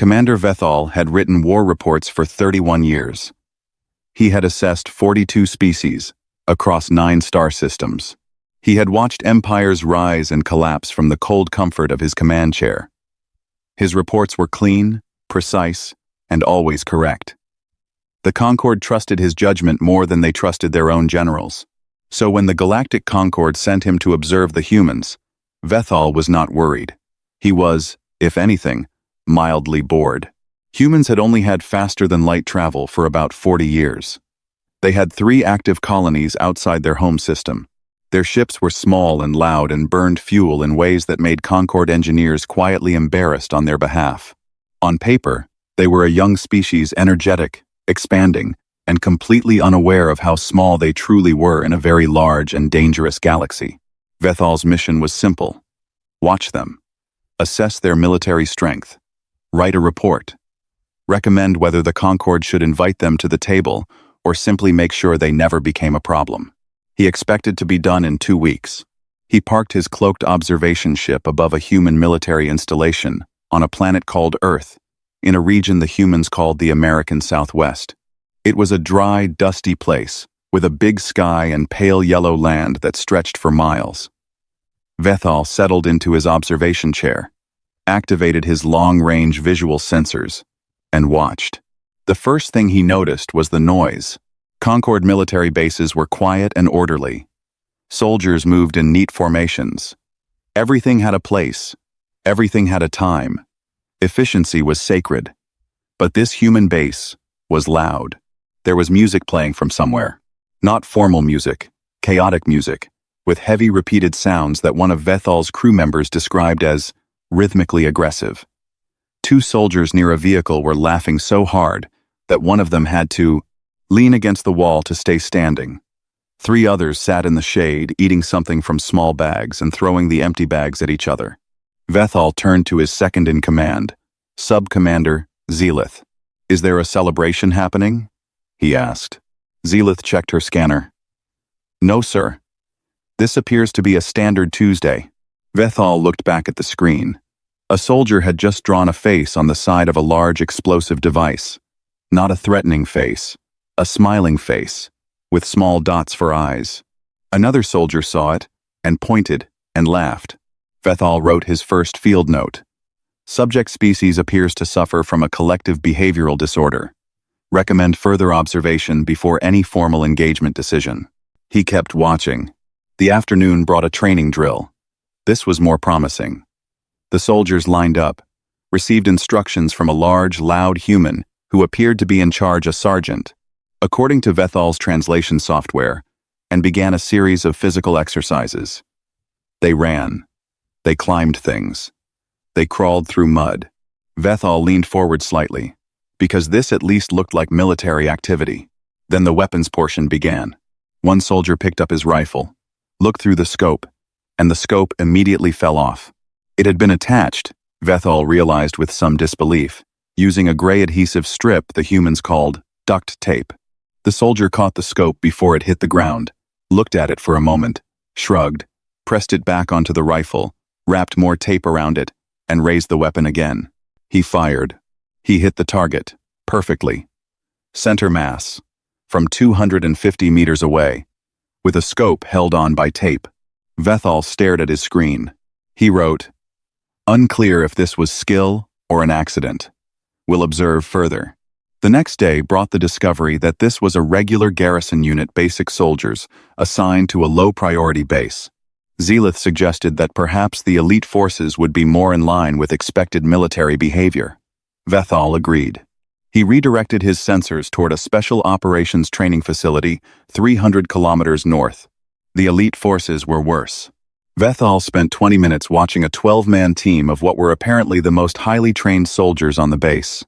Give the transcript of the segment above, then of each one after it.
Commander Vethal had written war reports for 31 years. He had assessed 42 species across 9 star systems. He had watched empires rise and collapse from the cold comfort of his command chair. His reports were clean, precise, and always correct. The Concord trusted his judgment more than they trusted their own generals. So when the Galactic Concord sent him to observe the humans, Vethal was not worried. He was, if anything, mildly bored. Humans had only had faster-than-light travel for about 40 years. They had 3 active colonies outside their home system. Their ships were small and loud and burned fuel in ways that made Concord engineers quietly embarrassed on their behalf. On paper, they were a young species, energetic, expanding, and completely unaware of how small they truly were in a very large and dangerous galaxy. Vethal's mission was simple. Watch them. Assess their military strength. Write a report. Recommend whether the Concord should invite them to the table or simply make sure they never became a problem. He expected to be done in 2 weeks. He parked his cloaked observation ship above a human military installation on a planet called Earth, in a region the humans called the American Southwest. It was a dry, dusty place, with a big sky and pale yellow land that stretched for miles. Vethal settled into his observation chair, activated his long-range visual sensors, and watched. The first thing he noticed was the noise. Concord military bases were quiet and orderly. Soldiers moved in neat formations. Everything had a place. Everything had a time. Efficiency was sacred. But this human base was loud. There was music playing from somewhere. Not formal music, chaotic music, with heavy repeated sounds that one of Vethal's crew members described as rhythmically aggressive. 2 soldiers near a vehicle were laughing so hard that one of them had to lean against the wall to stay standing. 3 others sat in the shade, eating something from small bags and throwing the empty bags at each other. Vethal turned to his second-in-command, Sub-Commander Zealith. "Is there a celebration happening?" he asked. Zealith checked her scanner. "No, sir. This appears to be a standard Tuesday." Vethal looked back at the screen. A soldier had just drawn a face on the side of a large explosive device. Not a threatening face, a smiling face, with small dots for eyes. Another soldier saw it, and pointed, and laughed. Vethal wrote his first field note. Subject species appears to suffer from a collective behavioral disorder. Recommend further observation before any formal engagement decision. He kept watching. The afternoon brought a training drill. This was more promising. The soldiers lined up, received instructions from a large, loud human who appeared to be in charge, a sergeant, according to Vethal's translation software, and began a series of physical exercises. They ran. They climbed things. They crawled through mud. Vethal leaned forward slightly, because this at least looked like military activity. Then the weapons portion began. One soldier picked up his rifle, looked through the scope, and the scope immediately fell off. It had been attached, Vethal realized with some disbelief, using a gray adhesive strip the humans called duct tape. The soldier caught the scope before it hit the ground, looked at it for a moment, shrugged, pressed it back onto the rifle, wrapped more tape around it, and raised the weapon again. He fired. He hit the target, perfectly. Center mass, from 250 meters away, with a scope held on by tape. Vethal stared at his screen. He wrote, "Unclear if this was skill or an accident. We'll observe further." The next day brought the discovery that this was a regular garrison unit, basic soldiers, assigned to a low-priority base. Zealith suggested that perhaps the elite forces would be more in line with expected military behavior. Vethal agreed. He redirected his sensors toward a special operations training facility 300 kilometers north. The elite forces were worse. Vethal spent 20 minutes watching a 12-man team of what were apparently the most highly trained soldiers on the base.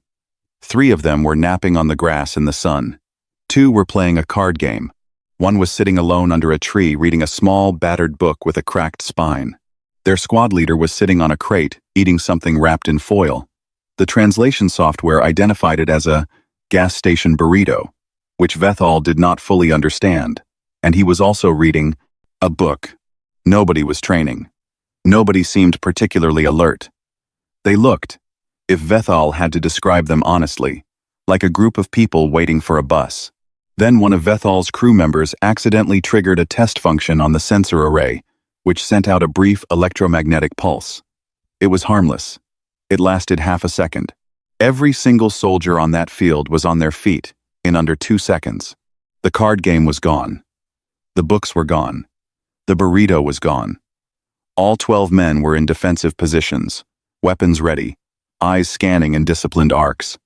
3 of them were napping on the grass in the sun. 2 were playing a card game. 1 was sitting alone under a tree reading a small, battered book with a cracked spine. Their squad leader was sitting on a crate, eating something wrapped in foil. The translation software identified it as a gas station burrito, which Vethal did not fully understand, and he was also reading a book. Nobody was training. Nobody seemed particularly alert. They looked, if Vethal had to describe them honestly, like a group of people waiting for a bus. Then one of Vethal's crew members accidentally triggered a test function on the sensor array, which sent out a brief electromagnetic pulse. It was harmless. It lasted half a second. Every single soldier on that field was on their feet in under 2 seconds. The card game was gone. The books were gone. The burrito was gone. All 12 men were in defensive positions, weapons ready, eyes scanning in disciplined arcs.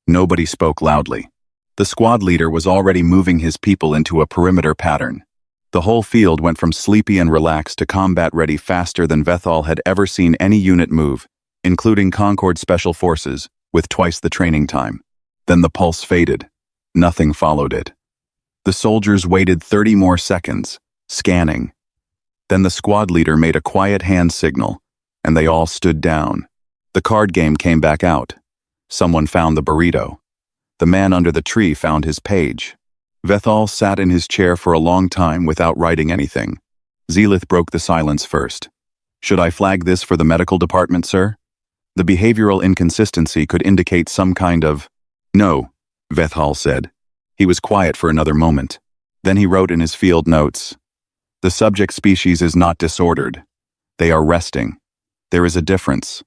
Nobody spoke loudly. The squad leader was already moving his people into a perimeter pattern. The whole field went from sleepy and relaxed to combat-ready faster than Vethal had ever seen any unit move, including Concord Special Forces, with twice the training time. Then the pulse faded. Nothing followed it. The soldiers waited 30 more seconds, scanning. Then the squad leader made a quiet hand signal, and they all stood down. The card game came back out. Someone found the burrito. The man under the tree found his page. Vethal sat in his chair for a long time without writing anything. Zelith broke the silence first. "Should I flag this for the medical department, sir?" The behavioral inconsistency could indicate some kind of... "No," Vethal said. He was quiet for another moment. Then he wrote in his field notes, "The subject species is not disordered. They are resting. There is a difference.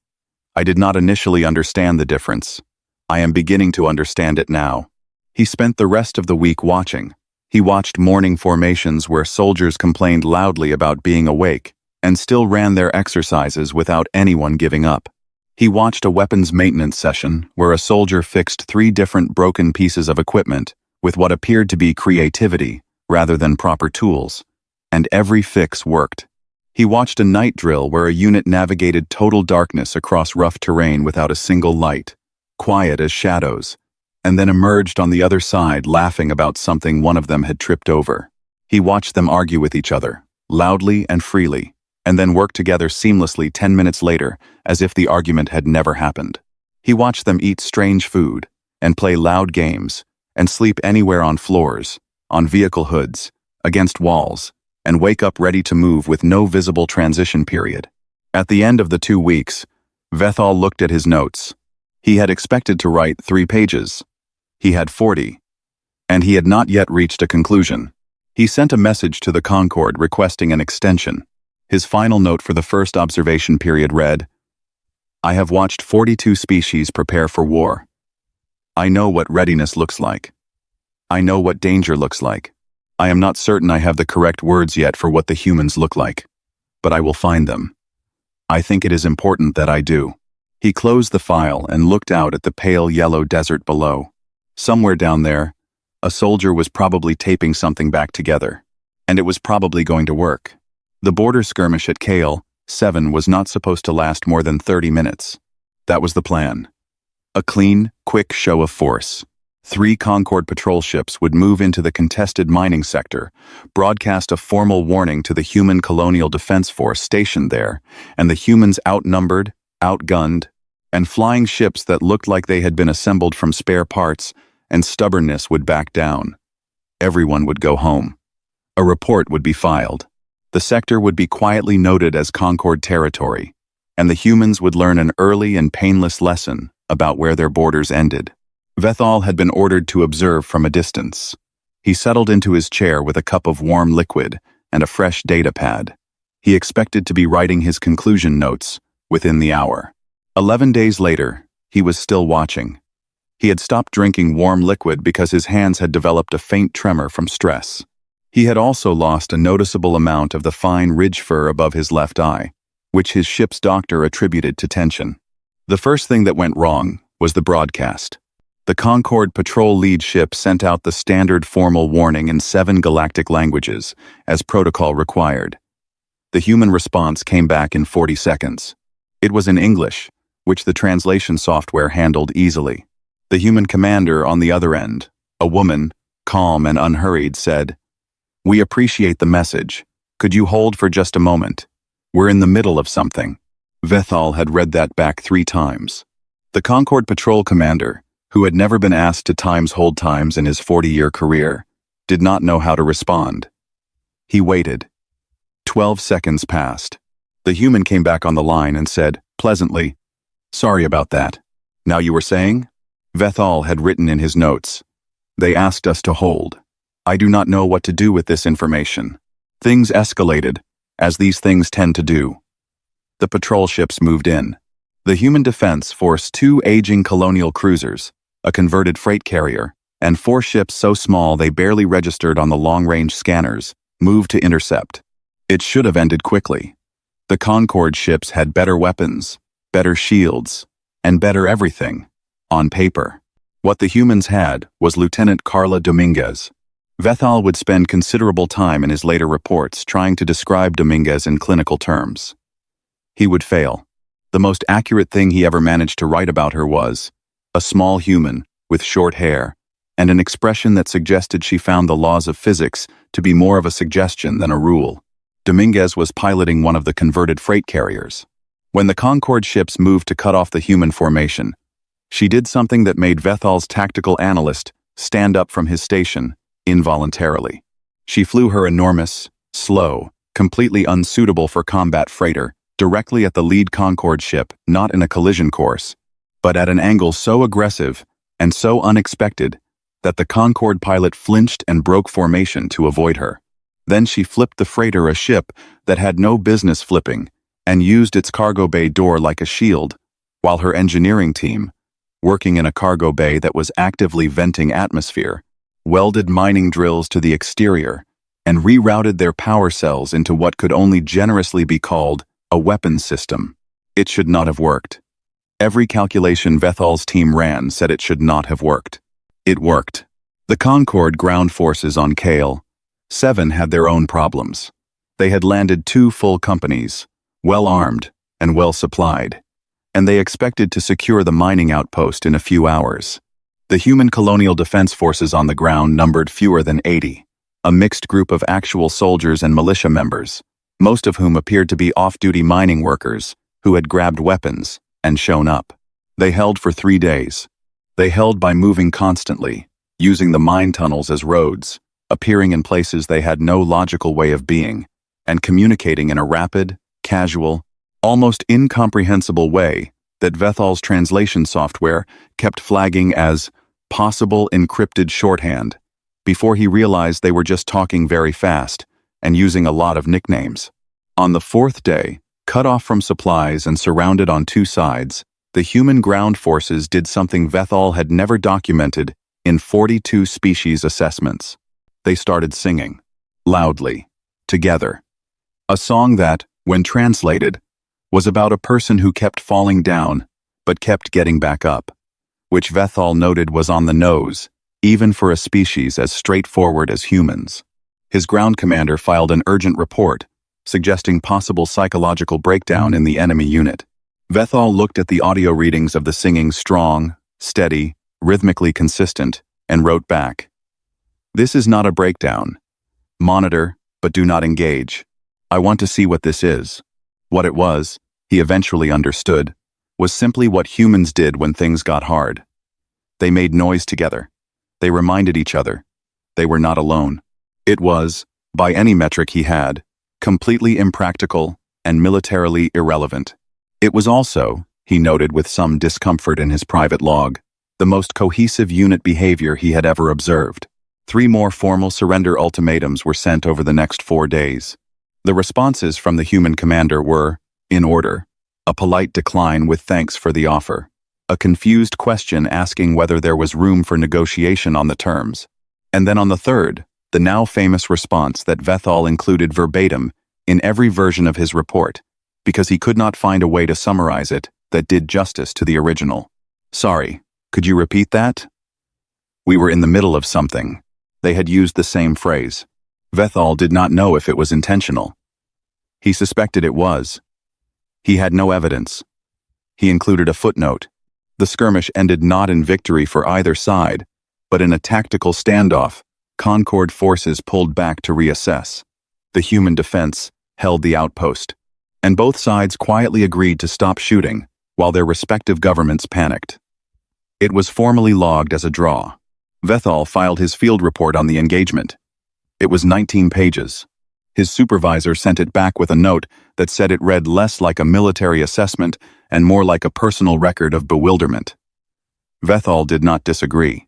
I did not initially understand the difference. I am beginning to understand it now." He spent the rest of the week watching. He watched morning formations where soldiers complained loudly about being awake and still ran their exercises without anyone giving up. He watched a weapons maintenance session where a soldier fixed 3 different broken pieces of equipment with what appeared to be creativity rather than proper tools, and every fix worked. He watched a night drill where a unit navigated total darkness across rough terrain without a single light, quiet as shadows, and then emerged on the other side laughing about something one of them had tripped over. He watched them argue with each other, loudly and freely, and then work together seamlessly 10 minutes later as if the argument had never happened. He watched them eat strange food, and play loud games, and sleep anywhere on floors, on vehicle hoods, against walls, and wake up ready to move with no visible transition period. At the end of the 2 weeks, Vethal looked at his notes. He had expected to write 3 pages. He had 40, and he had not yet reached a conclusion. He sent a message to the Concord requesting an extension. His final note for the first observation period read, "I have watched 42 species prepare for war. I know what readiness looks like. I know what danger looks like. I am not certain I have the correct words yet for what the humans look like, but I will find them. I think it is important that I do." He closed the file and looked out at the pale yellow desert below. Somewhere down there, a soldier was probably taping something back together, and it was probably going to work. The border skirmish at Kale, 7 was not supposed to last more than 30 minutes. That was the plan. A clean, quick show of force. 3 Concord patrol ships would move into the contested mining sector, broadcast a formal warning to the human colonial defense force stationed there, and the humans outnumbered, outgunned, and flying ships that looked like they had been assembled from spare parts, and stubbornness would back down. Everyone would go home. A report would be filed. The sector would be quietly noted as Concord territory, and the humans would learn an early and painless lesson about where their borders ended. Vethal had been ordered to observe from a distance. He settled into his chair with a cup of warm liquid and a fresh data pad. He expected to be writing his conclusion notes within the hour. 11 days later, he was still watching. He had stopped drinking warm liquid because his hands had developed a faint tremor from stress. He had also lost a noticeable amount of the fine ridge fur above his left eye, which his ship's doctor attributed to tension. The first thing that went wrong was the broadcast. The Concord patrol lead ship sent out the standard formal warning in 7 galactic languages, as protocol required. The human response came back in 40 seconds. It was in English, which the translation software handled easily. The human commander on the other end, a woman, calm and unhurried, said, "We appreciate the message. Could you hold for just a moment? We're in the middle of something." Vethal had read that back 3 times. The Concord patrol commander, who had never been asked to times hold times in his 40-year career, did not know how to respond. He waited. 12 seconds passed. The human came back on the line and said, pleasantly, Sorry about that. Now you were saying? Vethal had written in his notes. They asked us to hold. I do not know what to do with this information. Things escalated, as these things tend to do. The patrol ships moved in. The human defense forced 2 aging colonial cruisers, a converted freight carrier, and 4 ships so small they barely registered on the long-range scanners, moved to intercept. It should have ended quickly. The Concord ships had better weapons, better shields, and better everything, on paper. What the humans had was Lieutenant Carla Dominguez. Vethal would spend considerable time in his later reports trying to describe Dominguez in clinical terms. He would fail. The most accurate thing he ever managed to write about her was a small human with short hair and an expression that suggested she found the laws of physics to be more of a suggestion than a rule. Dominguez was piloting one of the converted freight carriers. When the Concord ships moved to cut off the human formation, she did something that made Vethal's tactical analyst stand up from his station involuntarily. She flew her enormous, slow, completely unsuitable for combat freighter directly at the lead Concord ship, not in a collision course, but at an angle so aggressive and so unexpected that the Concord pilot flinched and broke formation to avoid her. Then she flipped the freighter, a ship that had no business flipping, and used its cargo bay door like a shield, while her engineering team, working in a cargo bay that was actively venting atmosphere, welded mining drills to the exterior and rerouted their power cells into what could only generously be called a weapons system. It should not have worked. Every calculation Vethal's team ran said it should not have worked. It worked. The Concord ground forces on Kale 7 had their own problems. They had landed 2 full companies, well-armed and well-supplied, and they expected to secure the mining outpost in a few hours. The human colonial defense forces on the ground numbered fewer than 80, a mixed group of actual soldiers and militia members, most of whom appeared to be off-duty mining workers who had grabbed weapons and shown up. They held for 3 days. They held by moving constantly, using the mine tunnels as roads, appearing in places they had no logical way of being, and communicating in a rapid, casual, almost incomprehensible way that Vethal's translation software kept flagging as possible encrypted shorthand, before he realized they were just talking very fast and using a lot of nicknames. On the 4th day, cut off from supplies and surrounded on 2 sides, the human ground forces did something Vethal had never documented in 42 species assessments. They started singing, loudly, together. A song that, when translated, was about a person who kept falling down, but kept getting back up, which Vethal noted was on the nose, even for a species as straightforward as humans. His ground commander filed an urgent report, suggesting possible psychological breakdown in the enemy unit. Vethal looked at the audio readings of the singing strong, steady, rhythmically consistent, and wrote back, "This is not a breakdown. Monitor, but do not engage. I want to see what this is." What it was, he eventually understood, was simply what humans did when things got hard. They made noise together. They reminded each other. They were not alone. It was, by any metric he had, completely impractical and militarily irrelevant. It was also, he noted with some discomfort in his private log, the most cohesive unit behavior he had ever observed. 3 more formal surrender ultimatums were sent over the next 4 days. The responses from the human commander were, in order, a polite decline with thanks for the offer, a confused question asking whether there was room for negotiation on the terms, and then on the 3rd, the now famous response that Vethal included verbatim in every version of his report, because he could not find a way to summarize it that did justice to the original. "Sorry, could you repeat that?" "We were in the middle of something." They had used the same phrase. Vethal did not know if it was intentional. He suspected it was. He had no evidence. He included a footnote. The skirmish ended not in victory for either side, but in a tactical standoff. Concord forces pulled back to reassess. The human defense held the outpost, and both sides quietly agreed to stop shooting while their respective governments panicked. It was formally logged as a draw. Vethal filed his field report on the engagement. It was 19 pages. His supervisor sent it back with a note that said it read less like a military assessment and more like a personal record of bewilderment. Vethal did not disagree.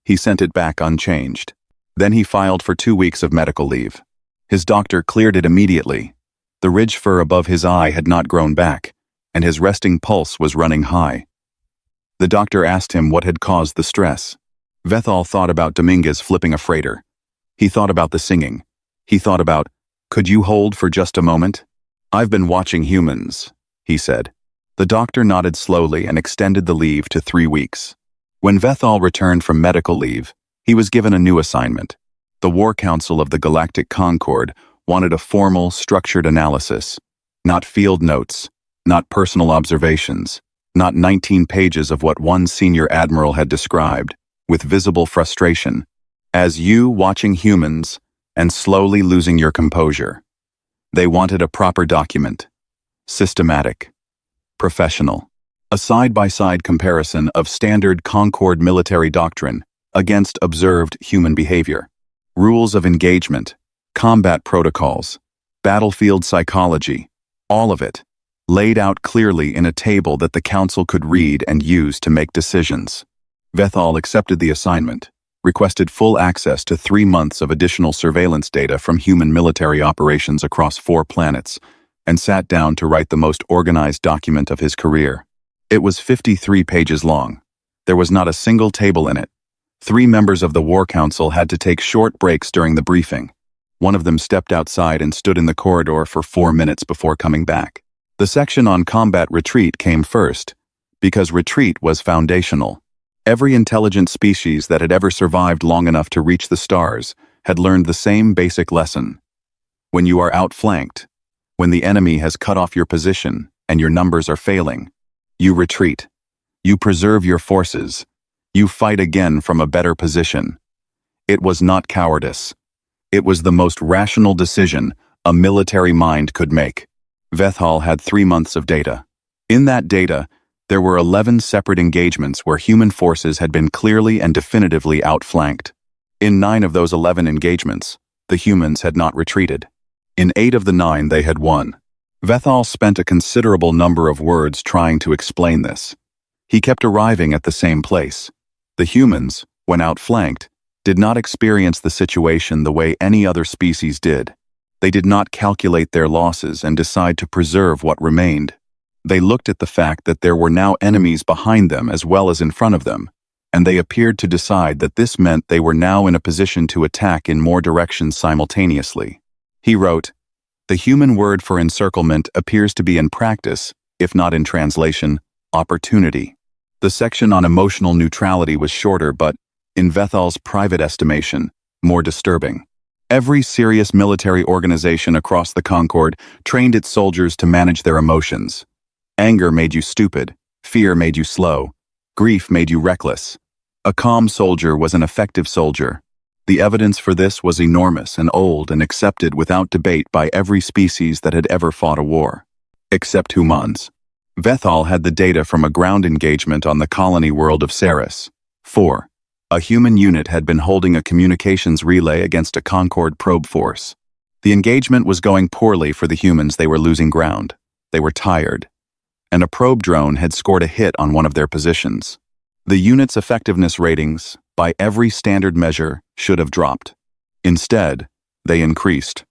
He sent it back unchanged. Then he filed for 2 weeks of medical leave. His doctor cleared it immediately. The ridge fur above his eye had not grown back, and his resting pulse was running high. The doctor asked him what had caused the stress. Vethal thought about Dominguez flipping a freighter. He thought about the singing. He thought about, "Could you hold for just a moment?" "I've been watching humans," he said. The doctor nodded slowly and extended the leave to 3 weeks. When Vethal returned from medical leave, he was given a new assignment. The War Council of the Galactic Concord wanted a formal, structured analysis. Not field notes, not personal observations, not 19 pages of what one senior admiral had described, with visible frustration, as you watching humans and slowly losing your composure. They wanted a proper document. Systematic. Professional. A side-by-side comparison of standard Concord military doctrine against observed human behavior. Rules of engagement, combat protocols, battlefield psychology, all of it, laid out clearly in a table that the council could read and use to make decisions. Vethal accepted the assignment, requested full access to 3 months of additional surveillance data from human military operations across 4 planets, and sat down to write the most organized document of his career. It was 53 pages long. There was not a single table in it. 3 members of the War Council had to take short breaks during the briefing. One of them stepped outside and stood in the corridor for 4 minutes before coming back. The section on combat retreat came first, because retreat was foundational. Every intelligent species that had ever survived long enough to reach the stars had learned the same basic lesson. When you are outflanked, when the enemy has cut off your position and your numbers are failing, you retreat. You preserve your forces. You fight again from a better position. It was not cowardice. It was the most rational decision a military mind could make. Vethal had 3 months of data. In that data, there were 11 separate engagements where human forces had been clearly and definitively outflanked. In 9 of those 11 engagements, the humans had not retreated. In 8 of the 9 they had won. Vethal spent a considerable number of words trying to explain this. He kept arriving at the same place. The humans, when outflanked, did not experience the situation the way any other species did. They did not calculate their losses and decide to preserve what remained. They looked at the fact that there were now enemies behind them as well as in front of them, and they appeared to decide that this meant they were now in a position to attack in more directions simultaneously. He wrote, "The human word for encirclement appears to be in practice, if not in translation, opportunity." The section on emotional neutrality was shorter but, in Vethal's private estimation, more disturbing. Every serious military organization across the Concord trained its soldiers to manage their emotions. Anger made you stupid, fear made you slow, grief made you reckless. A calm soldier was an effective soldier. The evidence for this was enormous and old and accepted without debate by every species that had ever fought a war. Except humans. Vethal had the data from a ground engagement on the colony world of Ceres. 4. A human unit had been holding a communications relay against a Concord probe force. The engagement was going poorly for the humans. They were losing ground. They were tired. And a probe drone had scored a hit on one of their positions. The unit's effectiveness ratings, by every standard measure, should have dropped. Instead, they increased.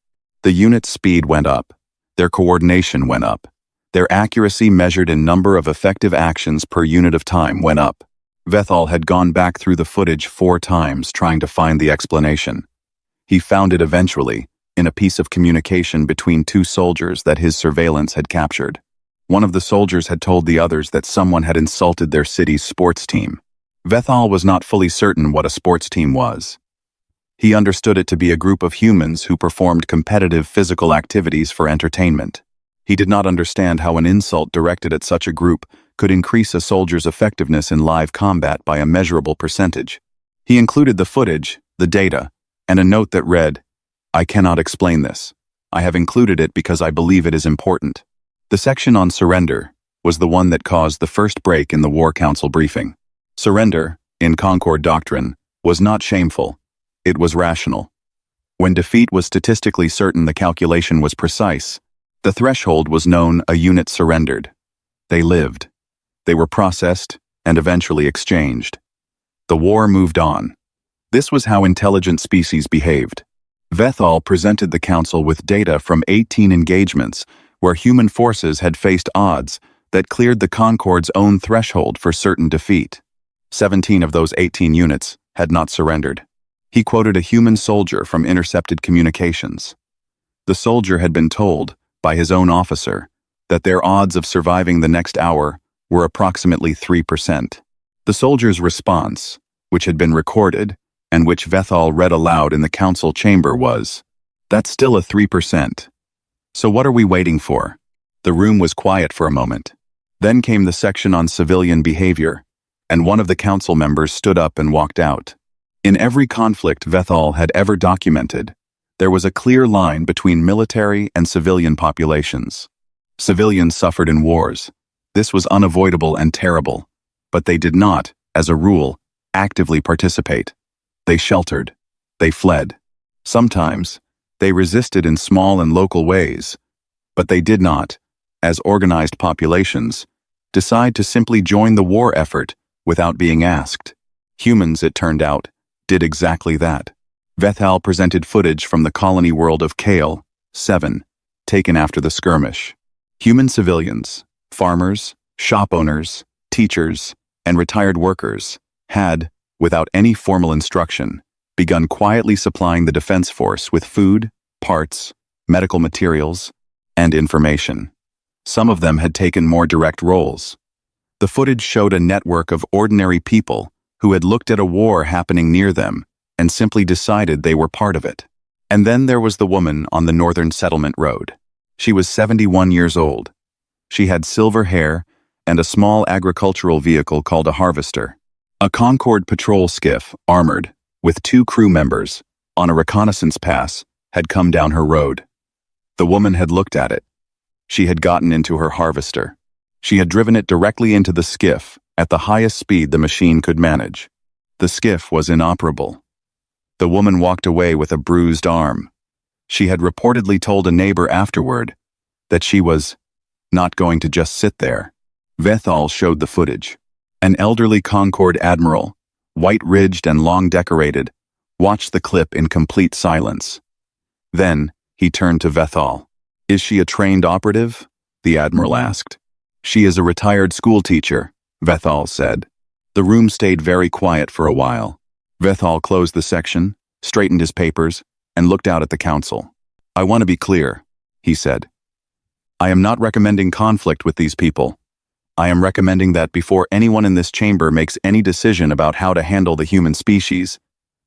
The unit's speed went up. Their coordination went up. Their accuracy measured in number of effective actions per unit of time went up. Vethal had gone back through the footage 4 times trying to find the explanation. He found it eventually, in a piece of communication between 2 soldiers that his surveillance had captured. One of the soldiers had told the others that someone had insulted their city's sports team. Vethal was not fully certain what a sports team was. He understood it to be a group of humans who performed competitive physical activities for entertainment. He did not understand how an insult directed at such a group could increase a soldier's effectiveness in live combat by a measurable percentage. He included the footage, the data, and a note that read, "I cannot explain this. I have included it because I believe it is important." The section on surrender was the one that caused the first break in the War Council briefing. Surrender, in Concord doctrine, was not shameful. It was rational. When defeat was statistically certain, the calculation was precise. The threshold was known, a unit surrendered. They lived. They were processed and eventually exchanged. The war moved on. This was how intelligent species behaved. Vethal presented the Council with data from 18 engagements where human forces had faced odds that cleared the Concorde's own threshold for certain defeat. 17 of those 18 units had not surrendered. He quoted a human soldier from intercepted communications. The soldier had been told, by his own officer, that their odds of surviving the next hour were approximately 3%. The soldier's response, which had been recorded, and which Vethal read aloud in the council chamber was, "That's still a 3%. So what are we waiting for?" The room was quiet for a moment. Then came the section on civilian behavior, and one of the council members stood up and walked out. In every conflict Vethal had ever documented, there was a clear line between military and civilian populations. Civilians suffered in wars. This was unavoidable and terrible, but they did not, as a rule, actively participate. They sheltered. They fled. Sometimes, they resisted in small and local ways, but they did not, as organized populations, decide to simply join the war effort without being asked. Humans, it turned out, did exactly that. Vethal presented footage from the colony world of Kale, 7, taken after the skirmish. Human civilians, farmers, shop owners, teachers, and retired workers had, without any formal instruction, begun quietly supplying the defense force with food, parts, medical materials, and information. Some of them had taken more direct roles. The footage showed a network of ordinary people who had looked at a war happening near them and simply decided they were part of it. And then there was the woman on the northern settlement road. She was 71 years old. She had silver hair and a small agricultural vehicle called a harvester. A Concorde patrol skiff, armored, with 2 crew members, on a reconnaissance pass, had come down her road. The woman had looked at it. She had gotten into her harvester. She had driven it directly into the skiff at the highest speed the machine could manage. The skiff was inoperable. The woman walked away with a bruised arm. She had reportedly told a neighbor afterward that she was not going to just sit there. Vethal showed the footage. An elderly Concorde admiral, white-ridged and long-decorated, watched the clip in complete silence. Then, he turned to Vethal. "Is she a trained operative?" the admiral asked. "She is a retired schoolteacher," Vethal said. The room stayed very quiet for a while. Vethal closed the section, straightened his papers, and looked out at the council. "I want to be clear," he said. "I am not recommending conflict with these people. I am recommending that before anyone in this chamber makes any decision about how to handle the human species,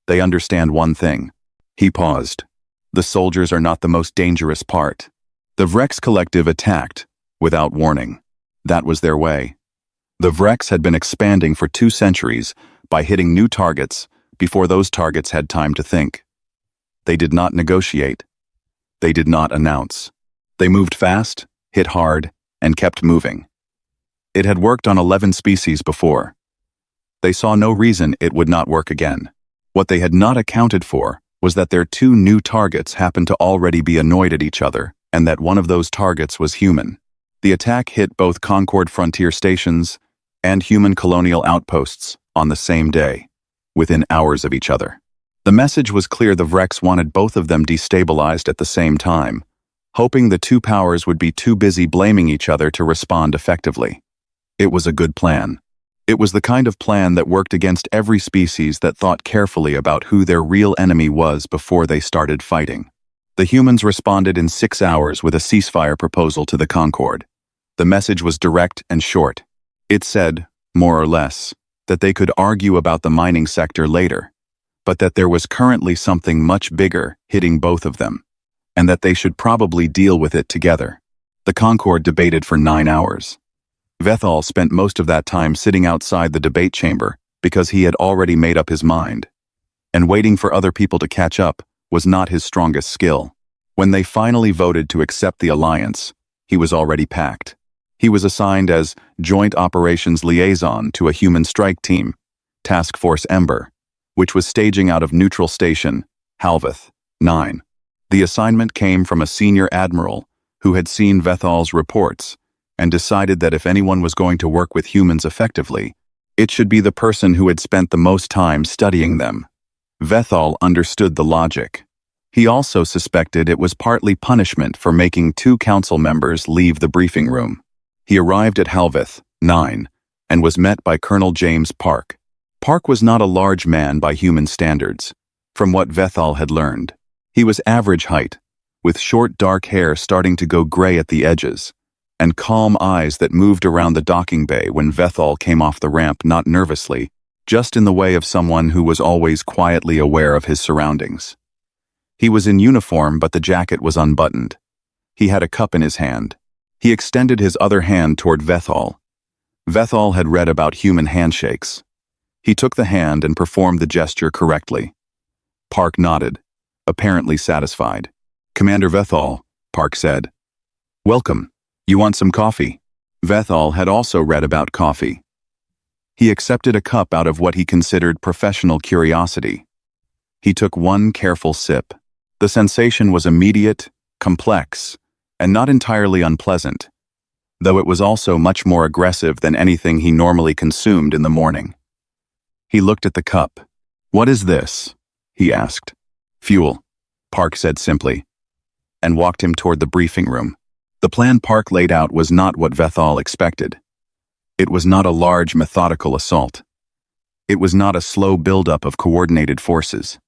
they understand one thing." He paused. "The soldiers are not the most dangerous part. The Vrex collective attacked, without warning. That was their way. The Vrex had been expanding for 2 centuries by hitting new targets before those targets had time to think. They did not negotiate. They did not announce. They moved fast, hit hard, and kept moving. It had worked on 11 species before. They saw no reason it would not work again. What they had not accounted for was that their 2 new targets happened to already be annoyed at each other, and that one of those targets was human. The attack hit both Concorde frontier stations and human colonial outposts on the same day, within hours of each other. The message was clear: the Vrex wanted both of them destabilized at the same time, hoping the 2 powers would be too busy blaming each other to respond effectively. It was a good plan. It was the kind of plan that worked against every species that thought carefully about who their real enemy was before they started fighting. The humans responded in 6 hours with a ceasefire proposal to the Concorde. The message was direct and short. It said, more or less, that they could argue about the mining sector later, but that there was currently something much bigger hitting both of them, and that they should probably deal with it together. The Concorde debated for 9 hours. Vethal spent most of that time sitting outside the debate chamber because he had already made up his mind, and waiting for other people to catch up was not his strongest skill. When they finally voted to accept the alliance, he was already packed. He was assigned as Joint Operations Liaison to a human strike team, Task Force Ember, which was staging out of Neutral Station, Halveth, 9. The assignment came from a senior admiral who had seen Vethal's reports and decided that if anyone was going to work with humans effectively, it should be the person who had spent the most time studying them. Vethal understood the logic. He also suspected it was partly punishment for making 2 council members leave the briefing room. He arrived at Halveth, 9, and was met by Colonel James Park. Park was not a large man by human standards, from what Vethal had learned. He was average height, with short dark hair starting to go gray at the edges, and calm eyes that moved around the docking bay when Vethal came off the ramp, not nervously, just in the way of someone who was always quietly aware of his surroundings. He was in uniform, but the jacket was unbuttoned. He had a cup in his hand. He extended his other hand toward Vethal. Vethal had read about human handshakes. He took the hand and performed the gesture correctly. Park nodded, apparently satisfied. "Commander Vethal," Park said. "Welcome. You want some coffee?" Vethal had also read about coffee. He accepted a cup out of what he considered professional curiosity. He took one careful sip. The sensation was immediate, complex, and not entirely unpleasant, though it was also much more aggressive than anything he normally consumed in the morning. He looked at the cup. "What is this?" he asked. "Fuel," Park said simply, and walked him toward the briefing room. The plan Park laid out was not what Vethal expected. It was not a large, methodical assault. It was not a slow buildup of coordinated forces.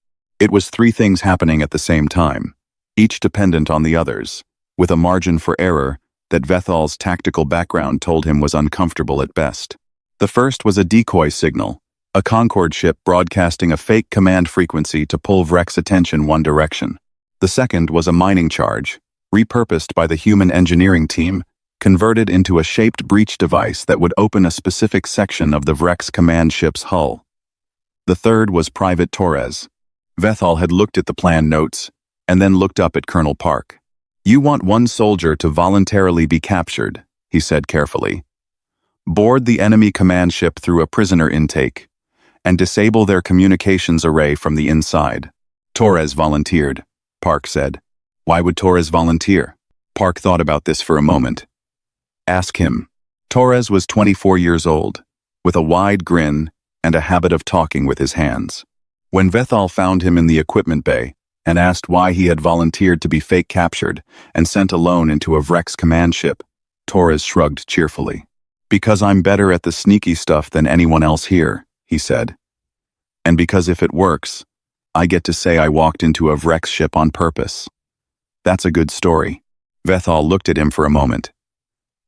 It was 3 things happening at the same time, each dependent on the others, with a margin for error that Vethal's tactical background told him was uncomfortable at best. The first was a decoy signal, a Concorde ship broadcasting a fake command frequency to pull Vrex attention one direction. The second was a mining charge, repurposed by the human engineering team, converted into a shaped breach device that would open a specific section of the Vrex command ship's hull. The third was Private Torres. Vethal had looked at the plan notes, and then looked up at Colonel Park. "You want 1 soldier to voluntarily be captured," he said carefully. "Board the enemy command ship through a prisoner intake, and disable their communications array from the inside." "Torres volunteered," Park said. "Why would Torres volunteer?" Park thought about this for a moment. "Ask him." Torres was 24 years old, with a wide grin and a habit of talking with his hands. When Vethal found him in the equipment bay and asked why he had volunteered to be fake captured and sent alone into a Vrex command ship, Torres shrugged cheerfully. "Because I'm better at the sneaky stuff than anyone else here," he said. "And because if it works, I get to say I walked into a Vrex ship on purpose. That's a good story." Vethal looked at him for a moment.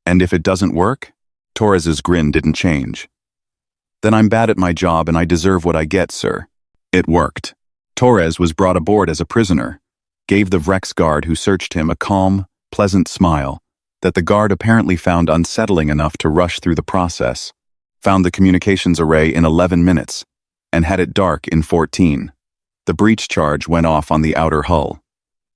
"And if it doesn't work?" Torres's grin didn't change. "Then I'm bad at my job and I deserve what I get, sir." It worked. Torres was brought aboard as a prisoner, gave the Vrex guard who searched him a calm, pleasant smile that the guard apparently found unsettling enough to rush through the process, found the communications array in 11 minutes, and had it dark in 14. The breach charge went off on the outer hull.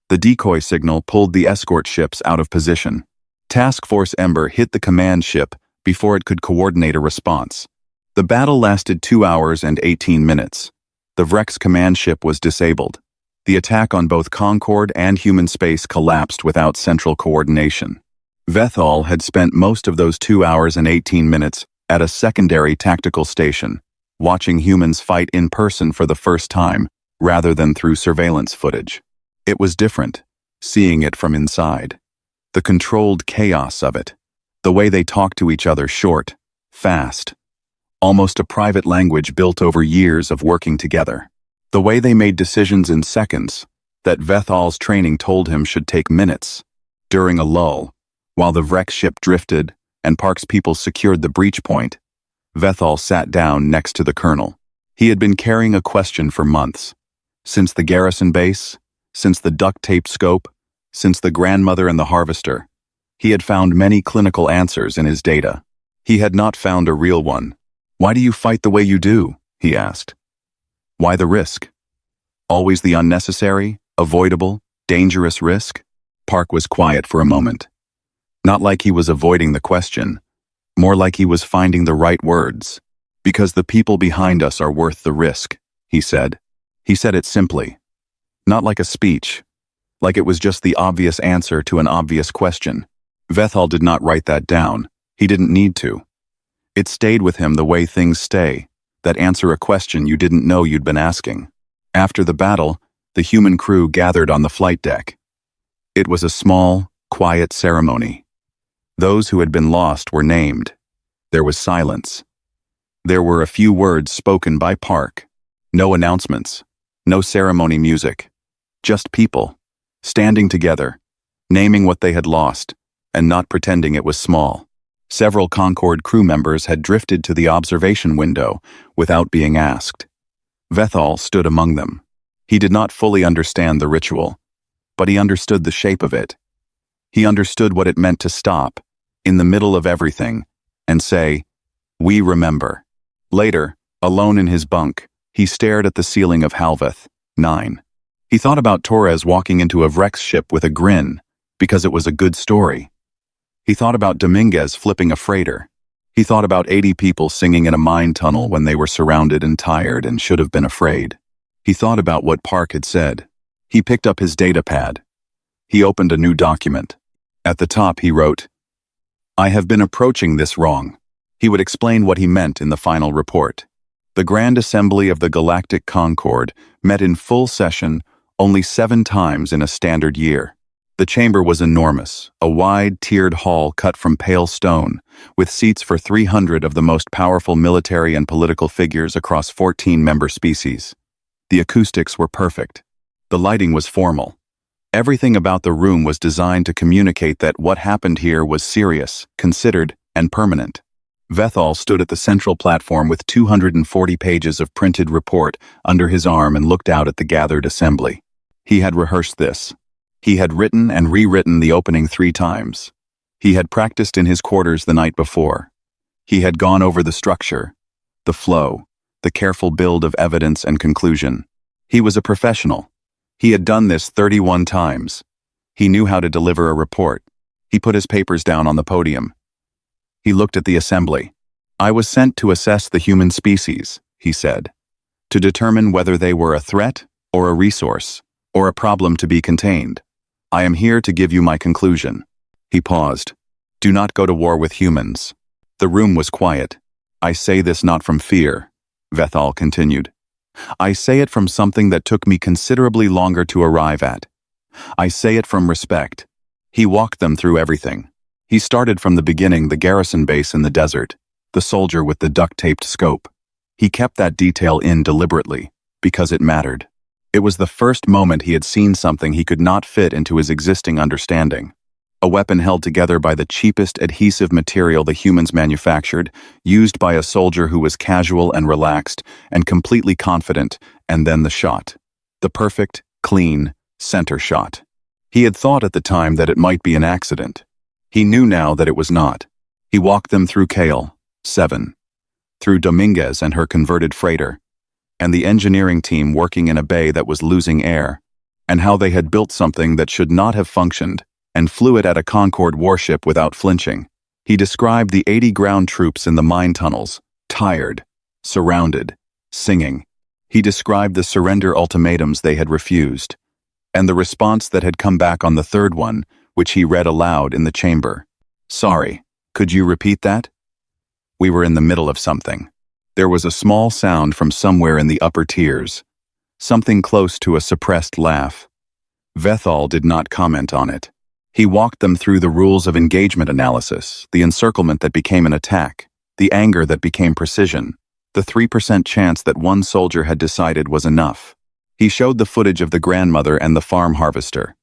The decoy signal pulled the escort ships out of position. Task Force Ember hit the command ship before it could coordinate a response. The battle lasted 2 hours and 18 minutes. The Vrex command ship was disabled. The attack on both Concorde and human space collapsed without central coordination. Vethal had spent most of those 2 hours and 18 minutes at a secondary tactical station, watching humans fight in person for the first time, rather than through surveillance footage. It was different, seeing it from inside. The controlled chaos of it. The way they talked to each other, short, fast. Almost a private language built over years of working together. The way they made decisions in seconds, that Vethal's training told him should take minutes. During a lull, while the Vrex ship drifted and Park's people secured the breach point, Vethal sat down next to the colonel. He had been carrying a question for months. Since the garrison base, since the duct-taped scope, since the grandmother and the harvester, he had found many clinical answers in his data. He had not found a real one. "Why do you fight the way you do?" he asked. "Why the risk? Always the unnecessary, avoidable, dangerous risk?" Park was quiet for a moment. Not like he was avoiding the question, more like he was finding the right words. "Because the people behind us are worth the risk," he said. He said it simply. Not like a speech, like it was just the obvious answer to an obvious question. Vethal did not write that down. He didn't need to. It stayed with him the way things stay, that answer a question you didn't know you'd been asking. After the battle, the human crew gathered on the flight deck. It was a small, quiet ceremony. Those who had been lost were named. There was silence. There were a few words spoken by Park. No announcements, no ceremony music. Just people, standing together, naming what they had lost, and not pretending it was small. Several Concorde crew members had drifted to the observation window without being asked. Vethal stood among them. He did not fully understand the ritual, but he understood the shape of it. He understood what it meant to stop, in the middle of everything, and say, "We remember." Later, alone in his bunk, he stared at the ceiling of Halveth, 9. He thought about Torres walking into a Vrex ship with a grin, because it was a good story. He thought about Dominguez flipping a freighter. He thought about 80 people singing in a mine tunnel when they were surrounded and tired and should have been afraid. He thought about what Park had said. He picked up his data pad. He opened a new document. At the top he wrote, "I have been approaching this wrong." He would explain what he meant in the final report. The Grand Assembly of the Galactic Concorde met in full session only 7 times in a standard year. The chamber was enormous, a wide, tiered hall cut from pale stone, with seats for 300 of the most powerful military and political figures across 14 member species. The acoustics were perfect. The lighting was formal. Everything about the room was designed to communicate that what happened here was serious, considered, and permanent. Vethal stood at the central platform with 240 pages of printed report under his arm and looked out at the gathered assembly. He had rehearsed this. He had written and rewritten the opening 3 times. He had practiced in his quarters the night before. He had gone over the structure, the flow, the careful build of evidence and conclusion. He was a professional. He had done this 31 times. He knew how to deliver a report. He put his papers down on the podium. He looked at the assembly. "I was sent to assess the human species," he said, "to determine whether they were a threat or a resource, or a problem to be contained. I am here to give you my conclusion." He paused. "Do not go to war with humans." The room was quiet. "I say this not from fear," Vethal continued. "I say it from something that took me considerably longer to arrive at. I say it from respect." He walked them through everything. He started from the beginning, the garrison base in the desert, the soldier with the duct-taped scope. He kept that detail in deliberately, because it mattered. It was the first moment he had seen something he could not fit into his existing understanding. A weapon held together by the cheapest adhesive material the humans manufactured, used by a soldier who was casual and relaxed and completely confident, and then the shot. The perfect, clean, center shot. He had thought at the time that it might be an accident. He knew now that it was not. He walked them through Kale, 7, through Dominguez and her converted freighter, and the engineering team working in a bay that was losing air, and how they had built something that should not have functioned, and flew it at a Concorde warship without flinching. He described the 80 ground troops in the mine tunnels, tired, surrounded, singing. He described the surrender ultimatums they had refused, and the response that had come back on the 3rd one, which he read aloud in the chamber. "Sorry, could you repeat that?" We were in the middle of something. There was a small sound from somewhere in the upper tiers, something close to a suppressed laugh. Vethal did not comment on it. He walked them through the rules of engagement analysis, the encirclement that became an attack, the anger that became precision, the 3% chance that one soldier had decided was enough. He showed the footage of the grandmother and the farm harvester.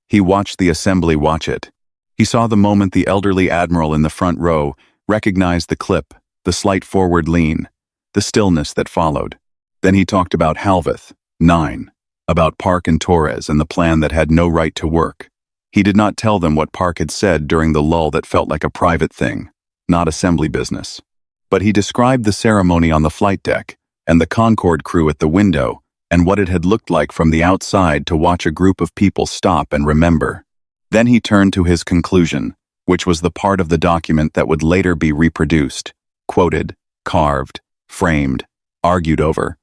He watched the assembly watch it. He saw the moment the elderly admiral in the front row recognized the clip, the slight forward lean, the stillness that followed. Then he talked about Halveth, 9, about Park and Torres and the plan that had no right to work. He did not tell them what Park had said during the lull that felt like a private thing, not assembly business. But he described the ceremony on the flight deck and the Concorde crew at the window and what it had looked like from the outside to watch a group of people stop and remember. Then he turned to his conclusion, which was the part of the document that would later be reproduced, quoted, carved, framed, argued over.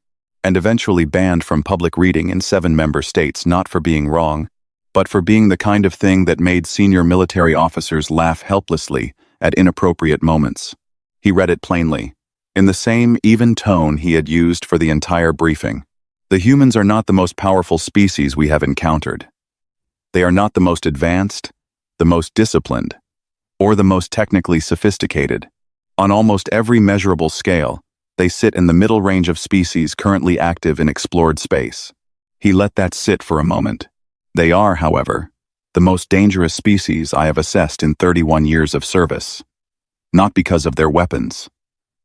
and eventually banned from public reading in 7 member states, not for being wrong, but for being the kind of thing that made senior military officers laugh helplessly at inappropriate moments. He read it plainly, in the same even tone he had used for the entire briefing. The humans are not the most powerful species we have encountered. They are not the most advanced, the most disciplined, or the most technically sophisticated. On almost every measurable scale, they sit in the middle range of species currently active in explored space. He let that sit for a moment. They are, however, the most dangerous species I have assessed in 31 years of service. Not because of their weapons,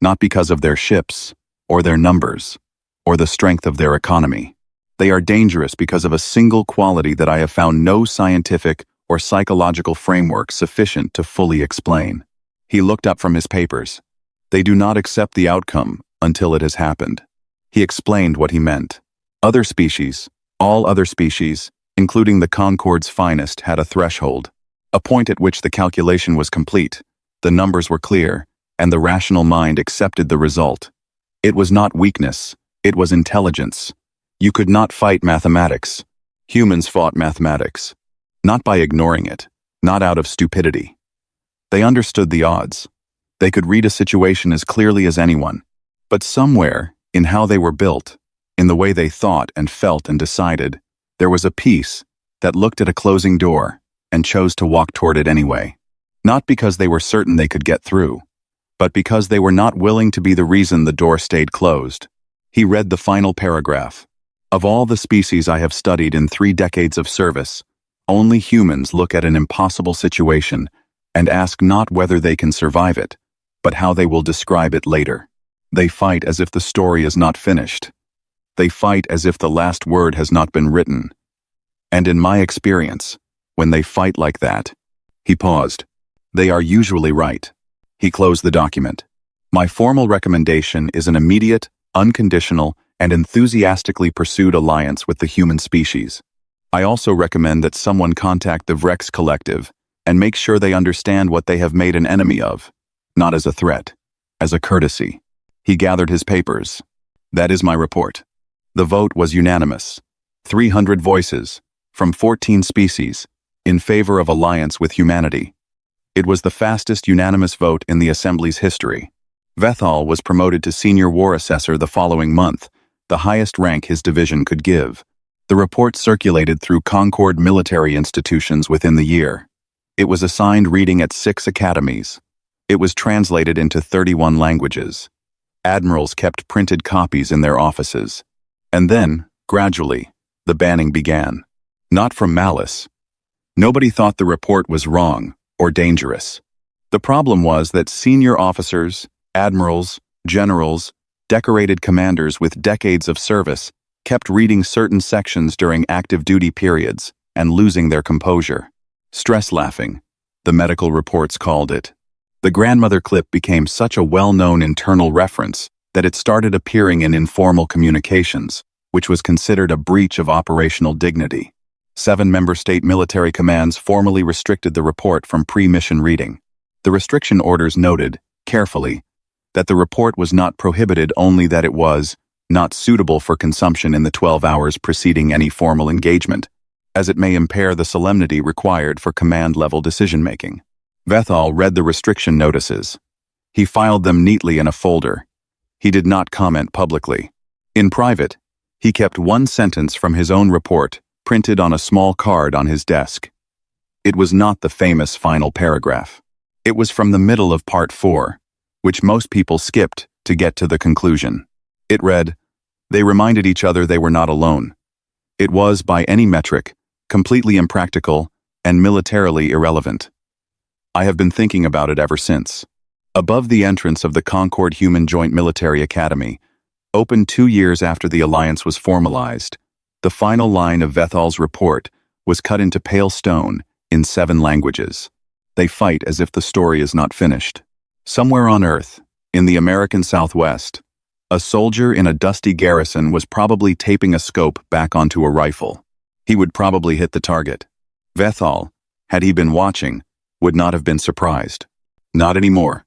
not because of their ships, or their numbers, or the strength of their economy. They are dangerous because of a single quality that I have found no scientific or psychological framework sufficient to fully explain. He looked up from his papers. They do not accept the outcome until it has happened. He explained what he meant. Other species, all other species, including the Concord's finest, had a threshold, a point at which the calculation was complete, the numbers were clear, and the rational mind accepted the result. It was not weakness, it was intelligence. You could not fight mathematics. Humans fought mathematics. Not by ignoring it, not out of stupidity. They understood the odds. They could read a situation as clearly as anyone. But somewhere, in how they were built, in the way they thought and felt and decided, there was a piece that looked at a closing door and chose to walk toward it anyway. Not because they were certain they could get through, but because they were not willing to be the reason the door stayed closed. He read the final paragraph. Of all the species I have studied in 3 decades of service, only humans look at an impossible situation and ask not whether they can survive it, but how they will describe it later. They fight as if the story is not finished. They fight as if the last word has not been written. And in my experience, when they fight like that, he paused. They are usually right. He closed the document. My formal recommendation is an immediate, unconditional, and enthusiastically pursued alliance with the human species. I also recommend that someone contact the Vrex Collective and make sure they understand what they have made an enemy of, not as a threat, as a courtesy. He gathered his papers. That is my report. The vote was unanimous. 300 voices, from 14 species, in favor of alliance with humanity. It was the fastest unanimous vote in the Assembly's history. Vethal was promoted to Senior War Assessor the following month, the highest rank his division could give. The report circulated through Concord military institutions within the year. It was assigned reading at 6 academies. It was translated into 31 languages. Admirals kept printed copies in their offices. And then, gradually, the banning began. Not from malice. Nobody thought the report was wrong or dangerous. The problem was that senior officers, admirals, generals, decorated commanders with decades of service kept reading certain sections during active duty periods and losing their composure. Stress laughing, the medical reports called it. The grandmother clip became such a well-known internal reference that it started appearing in informal communications, which was considered a breach of operational dignity. 7 member state military commands formally restricted the report from pre-mission reading. The restriction orders noted, carefully, that the report was not prohibited, only that it was not suitable for consumption in the 12 hours preceding any formal engagement, as it may impair the solemnity required for command-level decision-making. Vethal read the restriction notices. He filed them neatly in a folder. He did not comment publicly. In private, he kept one sentence from his own report printed on a small card on his desk. It was not the famous final paragraph. It was from the middle of Part 4, which most people skipped to get to the conclusion. It read, "They reminded each other they were not alone." It was, by any metric, completely impractical and militarily irrelevant. I have been thinking about it ever since. Above the entrance of the Concord Human Joint Military Academy, opened 2 years after the alliance was formalized, the final line of Vethal's report was cut into pale stone in 7 languages. They fight as if the story is not finished. Somewhere on Earth, in the American Southwest, a soldier in a dusty garrison was probably taping a scope back onto a rifle. He would probably hit the target. Vethal, had he been watching, would not have been surprised. Not anymore.